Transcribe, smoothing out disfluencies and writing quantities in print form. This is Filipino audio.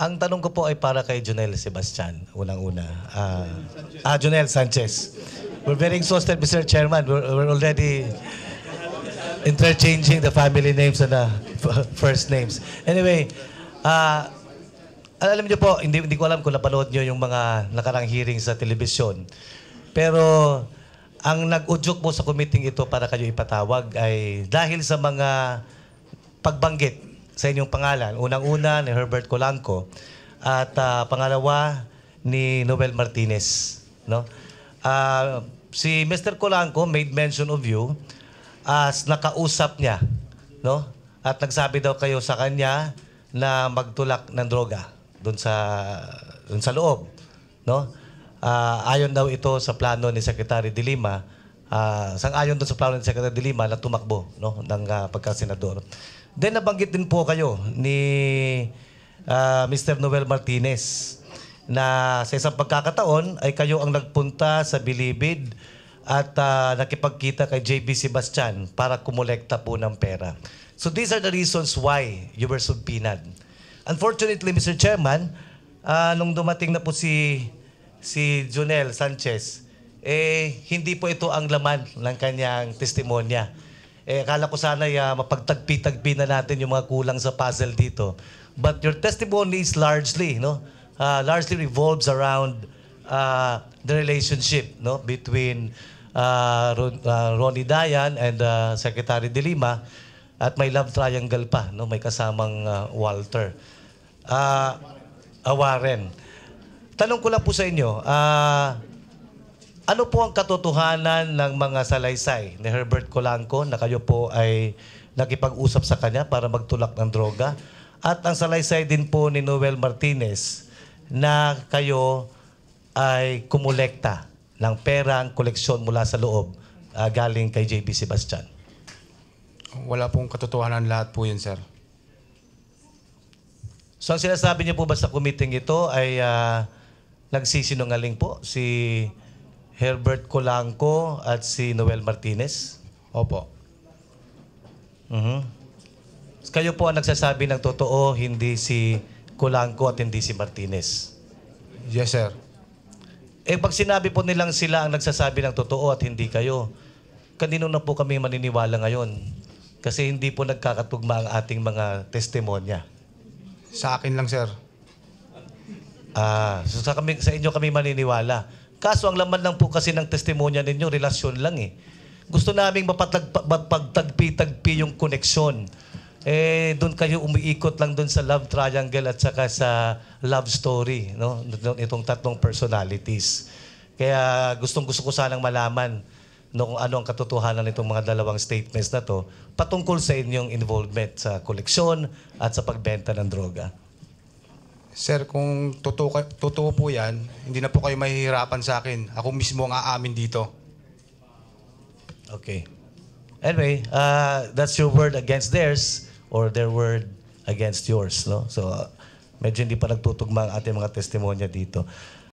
Ang tanong ko po ay para kay Jonel Sebastian, unang-una. Jonel Sanchez. We're very exhausted, Mr. Chairman. We're already interchanging the family names and the first names. Anyway, alam niyo po, hindi ko alam kung napanood niyo yung mga nakarang hearing sa telebisyon. Pero ang nag-udyok po sa committee ito para kayo ipatawag ay dahil sa mga pagbanggit sa inyong pangalan. Unang-una ni Herbert Colanco at pangalawa ni Noel Martinez. No? Si Mr. Colanco made mention of you as nakausap niya. No? At nagsabi daw kayo sa kanya na magtulak ng droga doon sa loob. No? Ayon daw ito sa plano ni Secretary De Lima. Sang-ayon doon sa plano ni Secretary De Lima na tumakbo, no, ng pagkasenador. Then nabanggit din po kayo ni Mr. Noel Martinez na sa isang pagkakataon ay kayo ang nagpunta sa Bilibid at nakipagkita kay JB Sebastian para kumolekta po ng pera. So these are the reasons why you were subpoenaed. Unfortunately, Mr. Chairman, nung dumating na po si Jonel Sanchez, hindi po ito ang laman ng kanyang testimonya. Akala ko sana mapagtagpi-tagpi na natin yung mga kulang sa puzzle dito. But your testimony is largely, largely revolves around the relationship, between Ronnie Dayan and Secretary De Lima, at may love triangle pa, may kasamang Walter Warren. Tanong ko lang po sa inyo, ano po ang katotohanan ng mga salaysay ni Herbert Colanco na kayo po ay nakipag-usap sa kanya para magtulak ng droga? At ang salaysay din po ni Noel Martinez na kayo ay kumulekta ng perang koleksyon mula sa loob galing kay JB Sebastian? Wala pong katotohanan, lahat po yun, sir. So ang sinasabi niyo po ba sa committee ito ay nagsisinungaling po si Herbert Colanco at si Noel Martinez? Opo. Kayo po ang nagsasabi ng totoo, hindi si Colanco at hindi si Martinez? Yes, sir. Pag sinabi po nilang sila ang nagsasabi ng totoo at hindi kayo, kanino na po kami maniniwala ngayon? Kasi hindi po nagkakatugma ang ating mga testimonya. Sa akin lang, sir. So sa inyo kami maniniwala. Kaso ang laman lang po kasi ng testimonya ninyo, relasyon lang eh. Gusto naming mapagtagpi-tagpi yung koneksyon. Doon kayo umiikot lang doon sa love triangle at saka sa love story, no? Itong tatlong personalities. Kaya gustong-gusto ko sanang malaman kung ano ang katotohanan nitong mga dalawang statements na to patungkol sa inyong involvement sa koleksyon at sa pagbenta ng droga. Sir, kung totoo po yan, hindi na po kayo mahihirapan sa akin. Ako mismo ang aamin dito. Okay. Anyway, that's your word against theirs or their word against yours, no? So, medyo hindi pa nagtutugma ang ating mga testimonya dito.